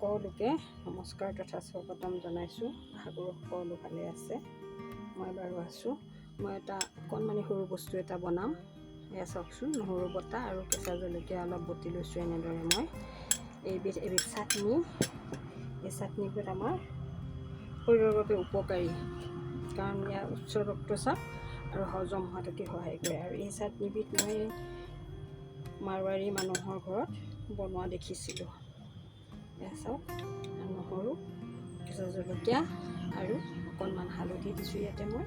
সকলোকে নমস্কাৰ তথা স্বাগতম জনাইছোঁ। সাগৰ সকলো ভালে আছে, মই বাৰু আছোঁ। মই এটা অকণমানি সৰু বস্তু এটা বনাম। এয়া চাওকচোন, নহৰু বটা আৰু কেঁচা জলকীয়া অলপ বটি লৈছোঁ। এনেদৰে মই এবিধ চাটনি। এই চাটনিবিধ আমাৰ শৰীৰৰ বাবে উপকাৰী, কাৰণ ইয়াৰ উচ্চ ৰক্তচাপ আৰু হজম হোৱাত অতি সহায় কৰে। আৰু এই চাটনিবিধ মই মাৰোৱাৰী মানুহৰ ঘৰত বনোৱা দেখিছিলোঁ। এয়া চাওক, নহৰু, কেঁচা জলকীয়া আৰু অকণমান হালধি দিছোঁ ইয়াতে মই,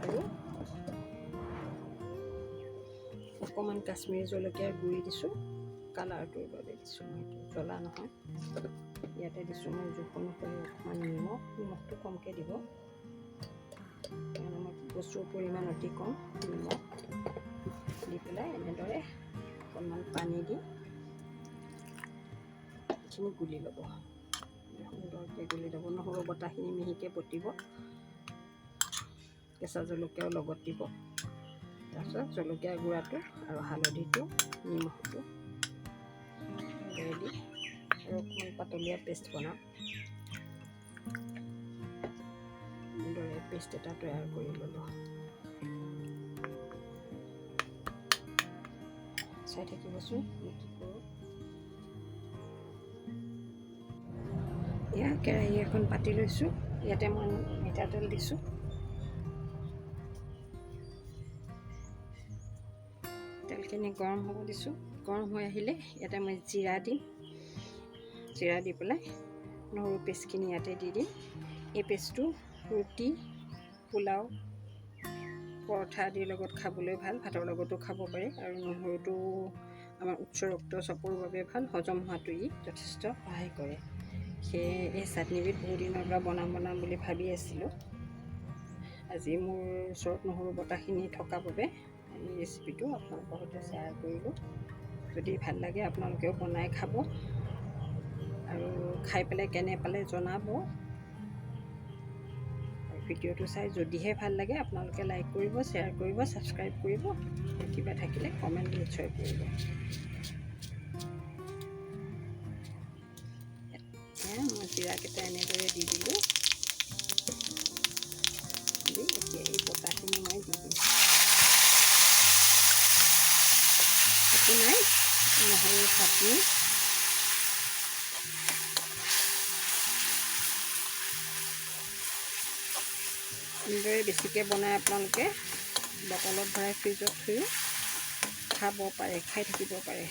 আৰু অকণমান কাশ্মীৰী জলকীয়াৰ গুড়ি দিছোঁ, কালাৰটোৰ বাবে দিছোঁ। মই জ্বলা নহয়। ইয়াতে দিছোঁ মই জোখ অনুসৰি অকণমান নিমখটো কমকৈ দিব, কাৰণ আমাৰ বস্তুৰ পৰিমাণ অতি কম। নিমখ দি পেলাই এনেদৰে অকণমান পানী দি এইখিনি গুলি ল'ব, সুন্দৰকৈ গুলি ল'ব। নহৰু বটাখিনি মিহিকৈ বটিব, কেঁচা জলকীয়াও লগত দিব। তাৰপিছত জলকীয়া গুড়াটো আৰু হালধিটো, নিমখটো দি আৰু অকণমান পাতলীয়া পেষ্ট বনাম। এনেদৰে পেষ্ট এটা তৈয়াৰ কৰি ল'লোঁ। চাই থাকিবচোন কি কৰোঁ। এয়া কেৰাহী এখন পাতি লৈছোঁ। ইয়াতে মই মিঠাতেল দিছোঁ। তেলখিনি গৰম হ'ব দিছোঁ। গৰম হৈ আহিলে ইয়াতে মই জিৰা দিম। জিৰা দি পেলাই নহৰু পেষ্টখিনি ইয়াতে দি দিম। এই পেষ্টটো ৰুটি, পোলাও, পৰঠা আদিৰ লগত খাবলৈ ভাল, ভাতৰ লগতো খাব পাৰে। আৰু নহৰুটো আমাৰ উচ্চ ৰক্তচাপৰ বাবে ভাল, হজম হোৱাটো ই যথেষ্ট সহায় কৰে। সেয়ে এই চাটনিবিধ বহু দিনৰ পৰা বনাম বুলি ভাবি আছিলোঁ। আজি মোৰ ওচৰত নহৰু বটাখিনি থকা বাবে এই ৰেচিপিটো আপোনালোকৰ সৈতে শ্বেয়াৰ কৰিলোঁ। যদি ভাল লাগে আপোনালোকেও বনাই খাব, আৰু খাই পেলাই কেনে পালে জনাব। আৰু ভিডিঅ'টো চাই যদিহে ভাল লাগে আপোনালোকে লাইক কৰিব, শ্বেয়াৰ কৰিব, ছাবস্ক্ৰাইব কৰিব। কিবা থাকিলে কমেণ্ট নিশ্চয় কৰিব। মই জিৰাকেইটা এনেদৰে দি দিলোঁ। এতিয়া এই বটাখিনি মই দি দিম। একো নাই, নহৰু চাটনি। এনেদৰে বেছিকৈ বনাই আপোনালোকে বটলত ভৰাই ফ্ৰিজত থৈও খাব পাৰে, খাই থাকিব পাৰে।